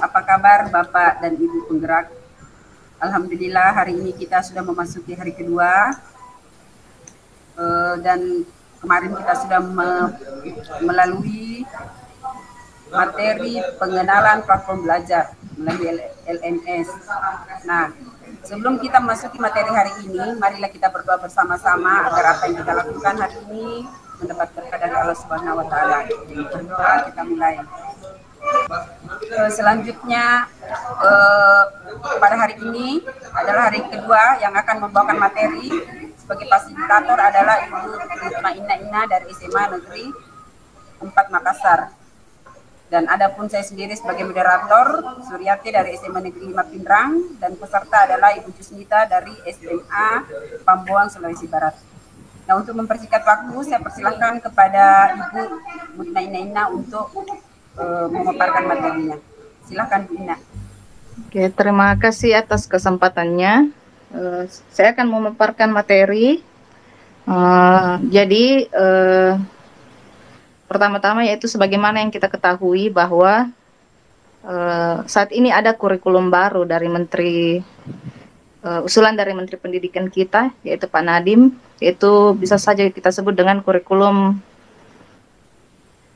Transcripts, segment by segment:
Apa kabar Bapak dan Ibu penggerak? Alhamdulillah hari ini kita sudah memasuki hari kedua dan kemarin kita sudah melalui materi pengenalan platform belajar melalui LMS. Nah, sebelum kita memasuki materi hari ini, marilah kita berdoa bersama-sama agar apa yang kita lakukan hari ini mendapat berkah dari Allah Subhanahu wa taala. Berdoa, kita mulai. Selanjutnya pada hari ini adalah hari kedua yang akan membawakan materi. Sebagai fasilitator adalah Ibu Mutmainnah Ina dari SMA Negeri 4 Makassar. Dan adapun saya sendiri sebagai moderator, Suryati dari SMA Negeri 5 Pindrang, dan peserta adalah Ibu Jusnita dari SMA Pambuang, Sulawesi Barat. Nah, untuk mempersingkat waktu, saya persilahkan kepada Ibu Mutmainnah Ina untuk memaparkan materinya. Silakan Bu Ina. Oke, terima kasih atas kesempatannya. Saya akan memaparkan materi. Pertama-tama yaitu sebagaimana yang kita ketahui bahwa saat ini ada kurikulum baru dari usulan dari Menteri Pendidikan kita, yaitu Pak Nadiem, yaitu bisa saja kita sebut dengan kurikulum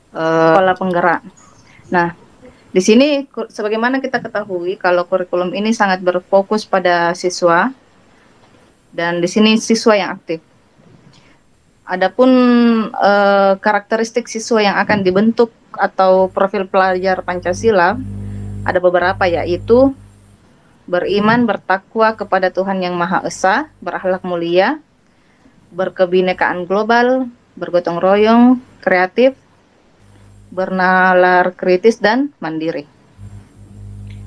sekolah penggerak. Nah, di sini sebagaimana kita ketahui kalau kurikulum ini sangat berfokus pada siswa, dan di sini siswa yang aktif. Adapun karakteristik siswa yang akan dibentuk atau profil pelajar Pancasila ada beberapa, yaitu beriman, bertakwa kepada Tuhan Yang Maha Esa, berakhlak mulia, berkebinekaan global, bergotong royong, kreatif, bernalar kritis, dan mandiri.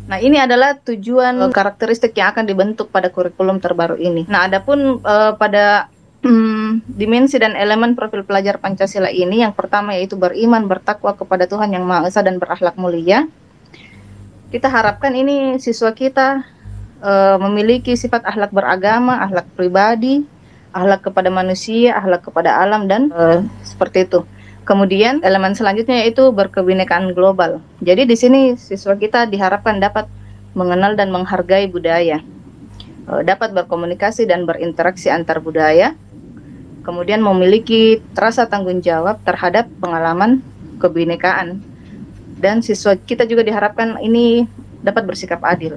Nah, ini adalah tujuan karakteristik yang akan dibentuk pada kurikulum terbaru ini. Nah, adapun pada dimensi dan elemen profil pelajar Pancasila ini, yang pertama yaitu beriman, bertakwa kepada Tuhan Yang Maha Esa, dan berakhlak mulia. Kita harapkan ini siswa kita memiliki sifat akhlak beragama, akhlak pribadi, akhlak kepada manusia, akhlak kepada alam, dan seperti itu. Kemudian elemen selanjutnya yaitu berkebinekaan global. Jadi di sini siswa kita diharapkan dapat mengenal dan menghargai budaya, dapat berkomunikasi dan berinteraksi antar budaya, kemudian memiliki rasa tanggung jawab terhadap pengalaman kebinekaan, dan siswa kita juga diharapkan ini dapat bersikap adil.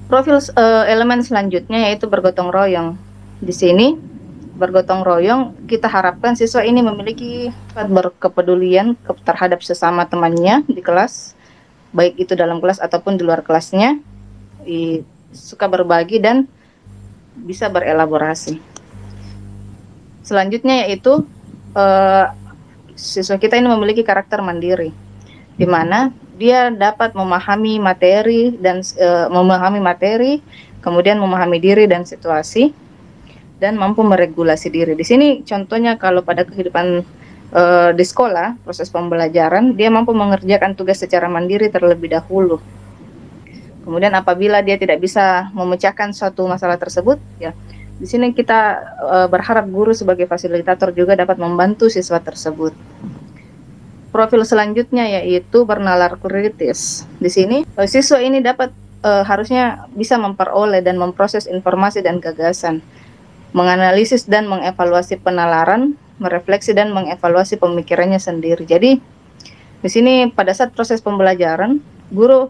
Profil elemen selanjutnya yaitu bergotong royong. Di sini bergotong royong, kita harapkan siswa ini memiliki berkepedulian terhadap sesama temannya di kelas, baik itu dalam kelas ataupun di luar kelasnya, suka berbagi dan bisa berelaborasi. Selanjutnya yaitu siswa kita ini memiliki karakter mandiri, di mana dia dapat memahami materi dan kemudian memahami diri dan situasi, dan mampu meregulasi diri. Di sini contohnya kalau pada kehidupan di sekolah, proses pembelajaran, dia mampu mengerjakan tugas secara mandiri terlebih dahulu. Kemudian apabila dia tidak bisa memecahkan suatu masalah tersebut, ya di sini kita berharap guru sebagai fasilitator juga dapat membantu siswa tersebut. Profil selanjutnya yaitu bernalar kritis. Di sini siswa ini dapat harusnya bisa memperoleh dan memproses informasi dan gagasan, menganalisis dan mengevaluasi penalaran, merefleksi dan mengevaluasi pemikirannya sendiri. Jadi di sini pada saat proses pembelajaran, guru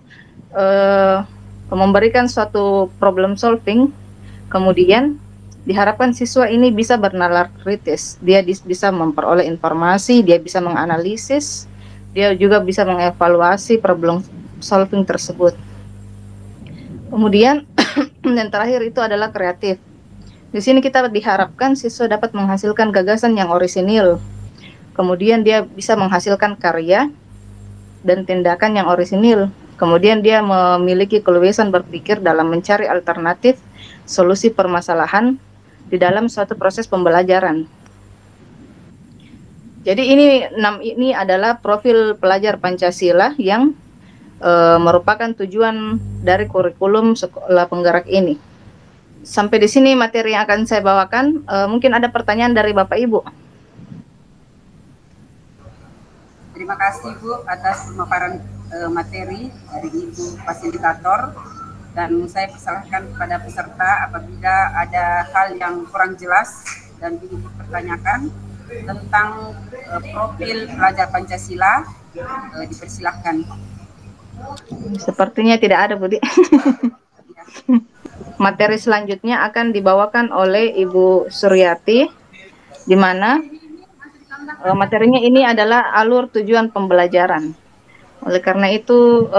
memberikan suatu problem solving, kemudian diharapkan siswa ini bisa bernalar kritis. Dia bisa memperoleh informasi, dia bisa menganalisis, dia juga bisa mengevaluasi problem solving tersebut. Kemudian yang terakhir itu adalah kreatif. Di sini kita diharapkan siswa dapat menghasilkan gagasan yang orisinil. Kemudian dia bisa menghasilkan karya dan tindakan yang orisinil. Kemudian dia memiliki keluasan berpikir dalam mencari alternatif solusi permasalahan di dalam suatu proses pembelajaran. Jadi ini adalah profil pelajar Pancasila yang merupakan tujuan dari kurikulum sekolah penggerak ini. Sampai di sini materi yang akan saya bawakan. Mungkin ada pertanyaan dari Bapak Ibu. Terima kasih Bu atas pemaparan materi dari Ibu Fasilitator, dan saya persilahkan kepada peserta apabila ada hal yang kurang jelas dan ingin dipertanyakan tentang profil pelajar Pancasila, dipersilahkan. Sepertinya tidak ada, Budi. Materi selanjutnya akan dibawakan oleh Ibu Suryati, di mana materinya ini adalah alur tujuan pembelajaran. Oleh karena itu,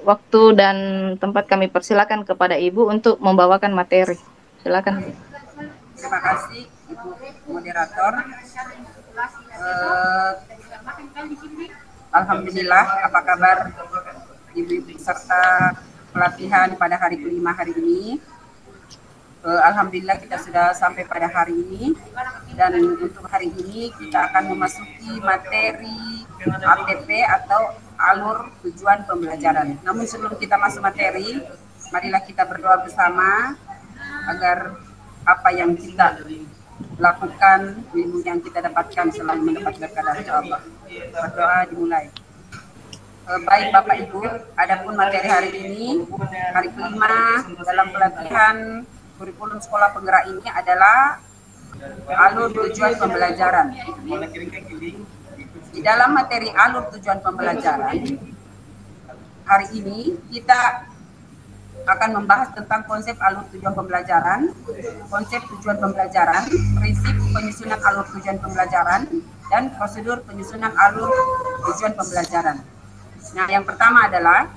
waktu dan tempat kami persilakan kepada Ibu untuk membawakan materi. Silakan. Terima kasih Ibu Moderator. Alhamdulillah, apa kabar Ibu-ibu peserta pelatihan pada hari kelima hari ini? Alhamdulillah kita sudah sampai pada hari ini, dan untuk hari ini kita akan memasuki materi ATP atau alur tujuan pembelajaran. Namun sebelum kita masuk materi, marilah kita berdoa bersama agar apa yang kita lakukan, ilmu yang kita dapatkan selalu mendapat berkah dari Allah. Berdoa dimulai. Baik Bapak Ibu, adapun materi hari ini, hari kelima dalam pelatihan kurikulum sekolah penggerak ini adalah alur tujuan pembelajaran. Di dalam materi alur tujuan pembelajaran, hari ini kita akan membahas tentang konsep alur tujuan pembelajaran, konsep tujuan pembelajaran, prinsip penyusunan alur tujuan pembelajaran, dan prosedur penyusunan alur tujuan pembelajaran. Nah, yang pertama adalah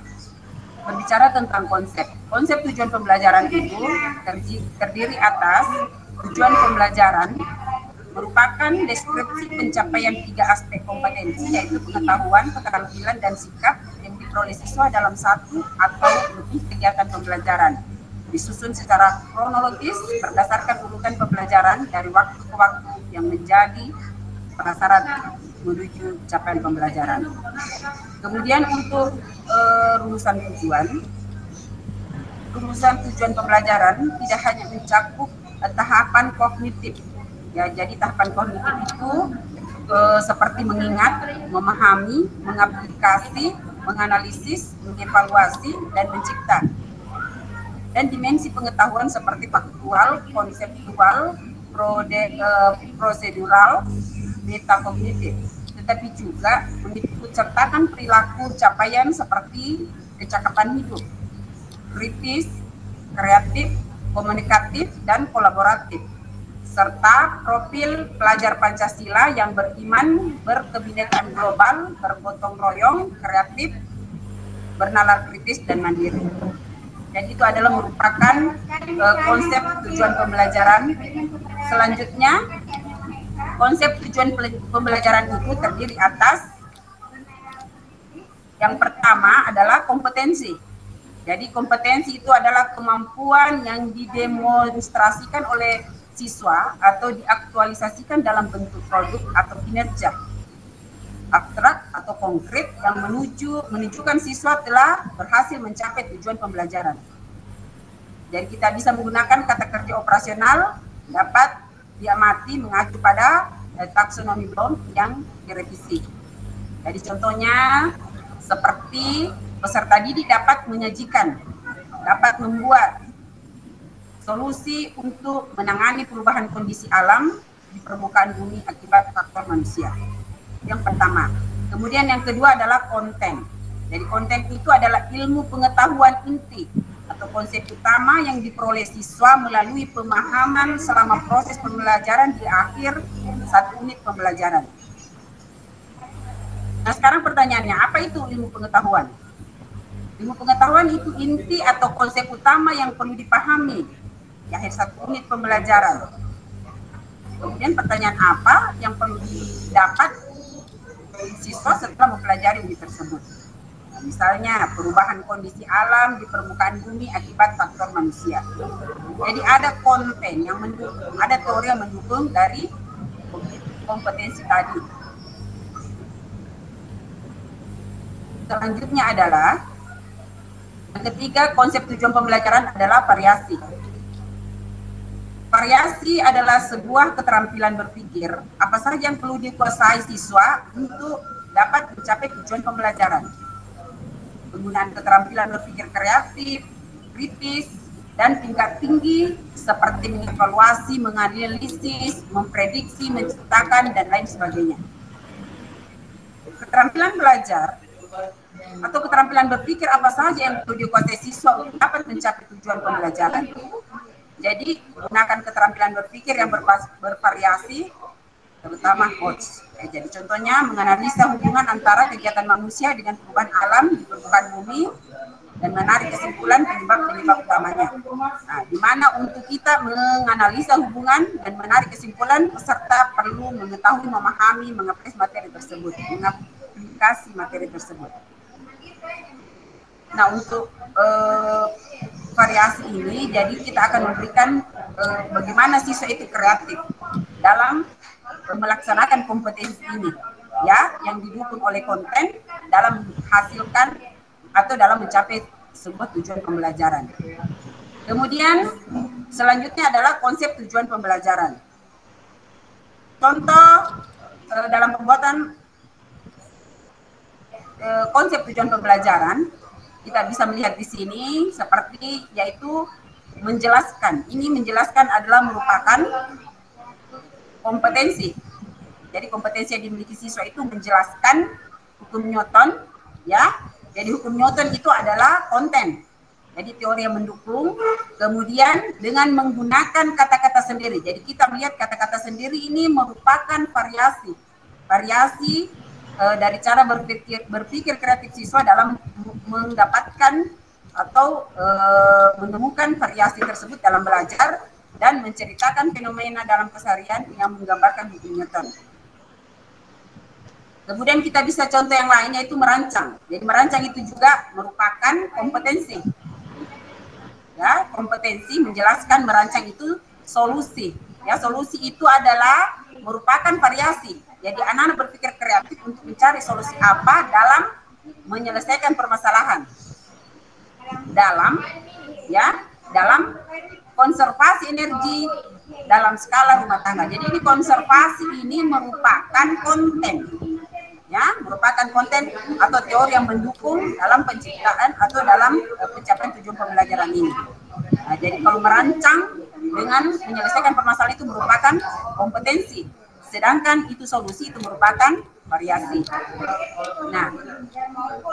berbicara tentang konsep. Konsep tujuan pembelajaran itu terdiri atas tujuan pembelajaran merupakan deskripsi pencapaian 3 aspek kompetensi, yaitu pengetahuan, keterampilan, dan sikap yang diperoleh siswa dalam satu atau lebih kegiatan pembelajaran. Disusun secara kronologis berdasarkan urutan pembelajaran dari waktu ke waktu yang menjadi prasyarat menuju capaian pembelajaran. Kemudian untuk rumusan tujuan pembelajaran tidak hanya mencakup tahapan kognitif. Ya, jadi tahapan kognitif itu seperti mengingat, memahami, mengaplikasi, menganalisis, mengevaluasi, dan mencipta. Dan dimensi pengetahuan seperti faktual, konseptual, prosedural, metakognitif. Tetapi juga mengikut sertakan perilaku capaian seperti kecakapan hidup, kritis, kreatif, komunikatif, dan kolaboratif, serta profil pelajar Pancasila yang beriman, berkebinekaan global, bergotong royong, kreatif, bernalar kritis, dan mandiri. Dan itu adalah merupakan konsep tujuan pembelajaran. Selanjutnya, konsep tujuan pembelajaran itu terdiri atas yang pertama adalah kompetensi. Jadi kompetensi itu adalah kemampuan yang didemonstrasikan oleh siswa atau diaktualisasikan dalam bentuk produk atau kinerja abstrak atau konkret yang menunjukkan siswa telah berhasil mencapai tujuan pembelajaran. Jadi kita bisa menggunakan kata kerja operasional dapat diamati mengacu pada taksonomi Bloom yang direvisi. Jadi contohnya seperti peserta didik dapat menyajikan, dapat membuat solusi untuk menangani perubahan kondisi alam di permukaan bumi akibat faktor manusia. Yang pertama. Kemudian yang kedua adalah konten. Jadi konten itu adalah ilmu pengetahuan inti atau konsep utama yang diperoleh siswa melalui pemahaman selama proses pembelajaran di akhir satu unit pembelajaran. Nah, sekarang pertanyaannya, apa itu ilmu pengetahuan? Ilmu pengetahuan itu inti atau konsep utama yang perlu dipahami di akhir satu unit pembelajaran. Kemudian pertanyaan apa yang perlu didapat siswa setelah mempelajari unit tersebut? Misalnya perubahan kondisi alam di permukaan bumi akibat faktor manusia. Jadi ada konten yang mendukung, ada teori yang mendukung dari kompetensi tadi. Selanjutnya adalah yang ketiga, konsep tujuan pembelajaran adalah variasi. Variasi adalah sebuah keterampilan berpikir apa saja yang perlu dikuasai siswa untuk dapat mencapai tujuan pembelajaran. penggunaan keterampilan berpikir kreatif, kritis, dan tingkat tinggi seperti mengevaluasi, menganalisis, memprediksi, menciptakan, dan lain sebagainya. Keterampilan belajar atau keterampilan berpikir apa saja yang perlu dikuasai siswa untuk dapat mencapai tujuan pembelajaran. Jadi, gunakan keterampilan berpikir yang bervariasi, terutama HOTS. Jadi contohnya menganalisa hubungan antara kegiatan manusia dengan perubahan alam di permukaan bumi dan menarik kesimpulan penyebab-penyebab utamanya. Nah, di mana untuk kita menganalisa hubungan dan menarik kesimpulan, peserta perlu mengetahui, memahami, mengaplikasi materi tersebut. Nah, untuk variasi ini, jadi kita akan memberikan bagaimana siswa itu kreatif dalam melaksanakan kompetensi ini, ya, yang didukung oleh konten dalam menghasilkan atau dalam mencapai sebuah tujuan pembelajaran. Kemudian selanjutnya adalah konsep tujuan pembelajaran. Contoh dalam pembuatan konsep tujuan pembelajaran, kita bisa melihat di sini seperti yaitu menjelaskan. Ini menjelaskan adalah merupakan kompetensi. Jadi kompetensi yang dimiliki siswa itu menjelaskan hukum Newton, ya. Jadi hukum Newton itu adalah konten. Jadi teori yang mendukung, kemudian dengan menggunakan kata-kata sendiri. Jadi kita melihat kata-kata sendiri ini merupakan variasi dari cara berpikir kreatif siswa dalam mendapatkan atau menemukan variasi tersebut dalam belajar dan menceritakan fenomena dalam keseharian yang menggambarkan hukum Newton. Kemudian kita bisa contoh yang lain yaitu merancang. Jadi merancang itu juga merupakan kompetensi. Ya, kompetensi menjelaskan, merancang itu solusi. Ya, solusi itu adalah merupakan variasi. Jadi anak-anak berpikir kreatif untuk mencari solusi apa dalam menyelesaikan permasalahan. Dalam konservasi energi dalam skala rumah tangga. Jadi ini konservasi ini merupakan konten. Ya, merupakan konten atau teori yang mendukung dalam penciptaan atau dalam pencapaian tujuan pembelajaran ini. Nah, jadi kalau merancang dengan menyelesaikan permasalahan itu merupakan kompetensi, sedangkan itu solusi itu merupakan variasi. Nah,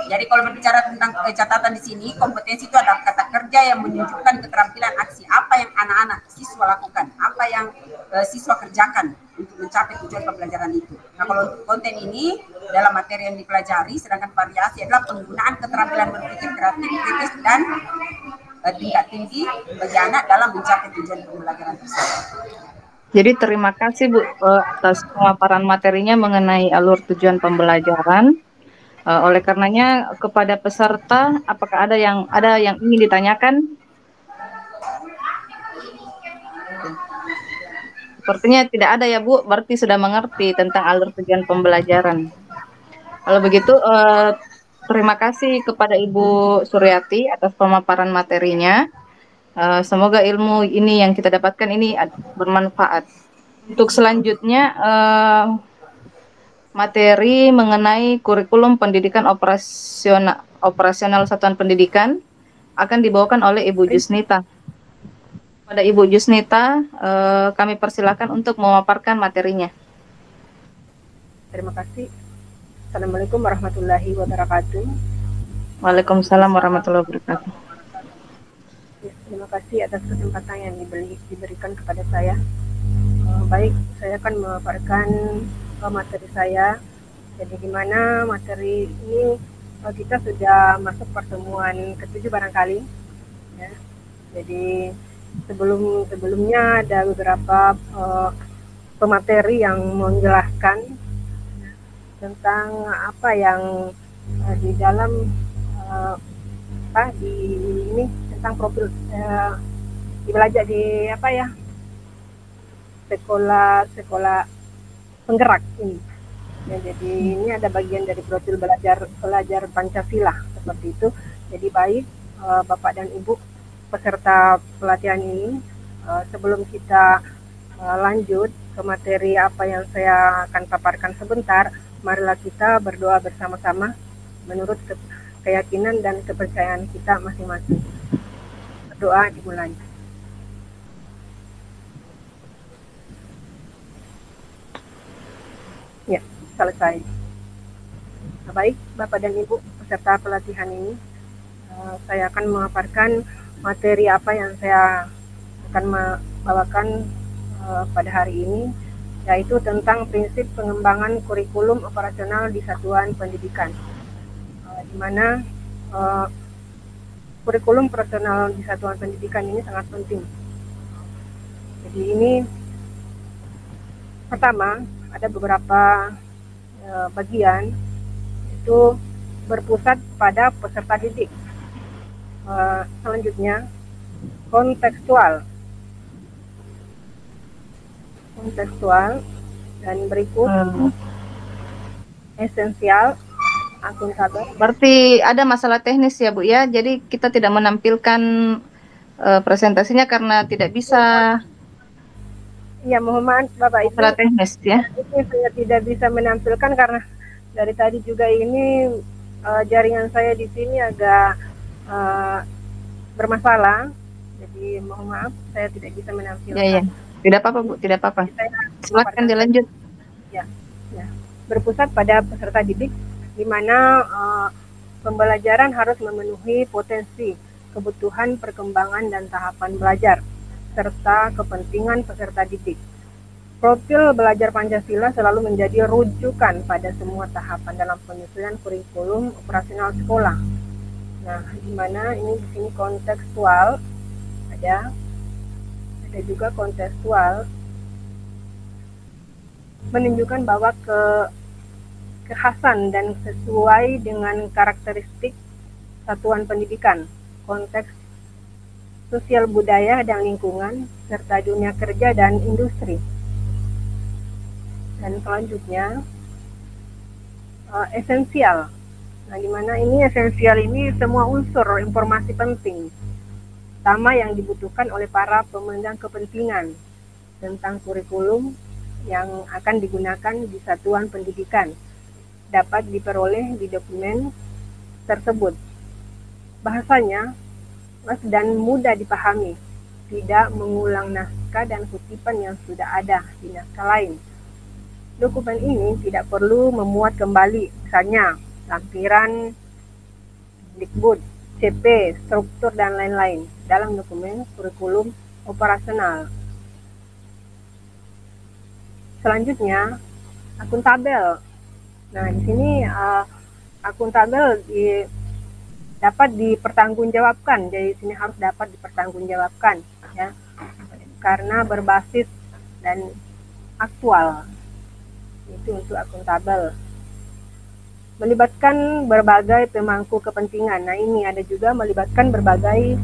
jadi kalau berbicara tentang catatan di sini, kompetensi itu adalah kata kerja yang menunjukkan keterampilan aksi apa yang anak-anak siswa lakukan, apa yang siswa kerjakan untuk mencapai tujuan pembelajaran itu. Nah, kalau untuk konten ini dalam materi yang dipelajari, sedangkan variasi adalah penggunaan keterampilan berpikir kreatif, kritis, dan tingkat tinggi bagi anak dalam mencapai tujuan pembelajaran tersebut. Jadi terima kasih Bu atas pemaparan materinya mengenai alur tujuan pembelajaran. Oleh karenanya kepada peserta, apakah ada yang ingin ditanyakan? Sepertinya tidak ada ya Bu, berarti sudah mengerti tentang alur tujuan pembelajaran. Kalau begitu terima kasih kepada Ibu Suryati atas pemaparan materinya. Semoga ilmu ini yang kita dapatkan ini bermanfaat. Untuk selanjutnya materi mengenai kurikulum pendidikan operasional satuan pendidikan akan dibawakan oleh Ibu Jusnita. Pada Ibu Jusnita kami persilakan untuk memaparkan materinya. Terima kasih. Assalamualaikum warahmatullahi wabarakatuh. Waalaikumsalam warahmatullahi wabarakatuh. Terima kasih atas kesempatan yang diberikan kepada saya. Baik, saya akan memaparkan materi saya. Jadi di mana materi ini kita sudah masuk pertemuan ke-7 barangkali. Ya. Jadi sebelumnya ada beberapa pemateri yang menjelaskan tentang apa yang di dalam di ini tentang profil belajar di sekolah penggerak ini. Ya, jadi ini ada bagian dari profil belajar Pancasila seperti itu. Jadi baik Bapak dan Ibu peserta pelatihan ini, sebelum kita lanjut ke materi apa yang saya akan paparkan sebentar, marilah kita berdoa bersama-sama menurut keyakinan dan kepercayaan kita masing-masing. Berdoa dimulai. Ya, selesai. Nah, baik, Bapak dan Ibu peserta pelatihan ini, saya akan memaparkan materi apa yang saya akan membawakan pada hari ini, yaitu tentang prinsip pengembangan kurikulum operasional di satuan pendidikan, di mana kurikulum operasional di satuan pendidikan ini sangat penting. Jadi ini pertama ada beberapa bagian, itu berpusat pada peserta didik. Selanjutnya kontekstual, dan berikut esensial, akuntabel. Berarti ada masalah teknis ya Bu ya, jadi kita tidak menampilkan presentasinya karena tidak bisa. Ya, mohon maaf Bapak, masalah teknis ya. Ini saya tidak bisa menampilkan karena dari tadi juga ini jaringan saya di sini agak bermasalah, jadi mohon maaf saya tidak bisa menampilkan. Ya. Tidak apa-apa Bu, tidak apa-apa. Silakan dilanjut. Ya. Berpusat pada peserta didik, di mana pembelajaran harus memenuhi potensi, kebutuhan, perkembangan, dan tahapan belajar, serta kepentingan peserta didik. Profil belajar Pancasila selalu menjadi rujukan pada semua tahapan dalam penyusunan kurikulum operasional sekolah. Nah, di mana ini di sini kontekstual, ada juga kontekstual, menunjukkan bahwa kekhasan dan sesuai dengan karakteristik satuan pendidikan, konteks sosial budaya dan lingkungan, serta dunia kerja dan industri. Dan selanjutnya esensial. Nah, di mana ini esensial ini semua unsur informasi penting utama yang dibutuhkan oleh para pemegang kepentingan tentang kurikulum yang akan digunakan di satuan pendidikan dapat diperoleh di dokumen tersebut. Bahasanya luas dan mudah dipahami, tidak mengulang naskah dan kutipan yang sudah ada di naskah lain. Dokumen ini tidak perlu memuat kembali, misalnya lampiran Dikbud, CP, struktur, dan lain-lain dalam dokumen kurikulum operasional. Selanjutnya, akuntabel. Nah, di sini akuntabel dapat dipertanggungjawabkan. Jadi di sini harus dapat dipertanggungjawabkan, ya, karena berbasis dan aktual. Itu untuk akuntabel. Melibatkan berbagai pemangku kepentingan. Nah, ini ada juga melibatkan berbagai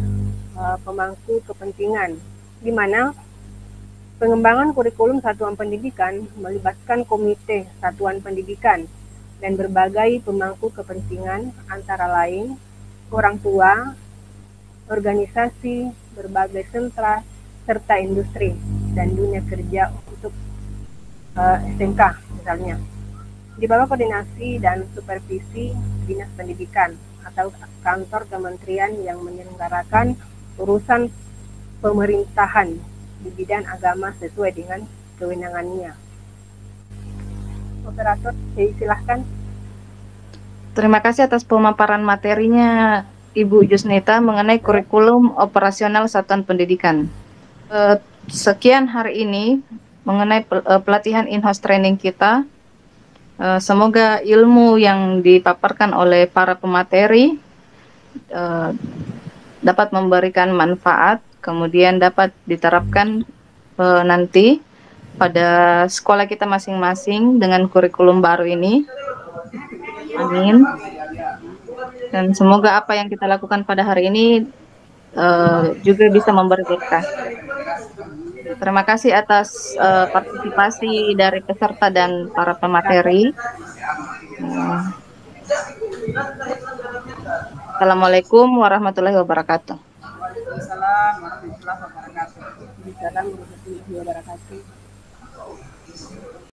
pemangku kepentingan, di mana pengembangan kurikulum satuan pendidikan melibatkan komite satuan pendidikan dan berbagai pemangku kepentingan, antara lain orang tua, organisasi, berbagai sentra, serta industri dan dunia kerja untuk SMK misalnya, di bawah koordinasi dan supervisi Dinas Pendidikan atau kantor kementerian yang menyelenggarakan urusan pemerintahan di bidang agama sesuai dengan kewenangannya. Operator, silahkan. Terima kasih atas pemaparan materinya Ibu Jusnita mengenai kurikulum operasional satuan pendidikan. Sekian hari ini mengenai pelatihan in-house training kita. Semoga ilmu yang dipaparkan oleh para pemateri dapat memberikan manfaat, kemudian dapat diterapkan nanti pada sekolah kita masing-masing dengan kurikulum baru ini. Amin. Dan semoga apa yang kita lakukan pada hari ini juga bisa memberi berkah. Terima kasih atas partisipasi dari peserta dan para pemateri. Assalamualaikum warahmatullahi wabarakatuh. Waalaikumsalam warahmatullahi wabarakatuh. Waalaikumsalam warahmatullahi wabarakatuh.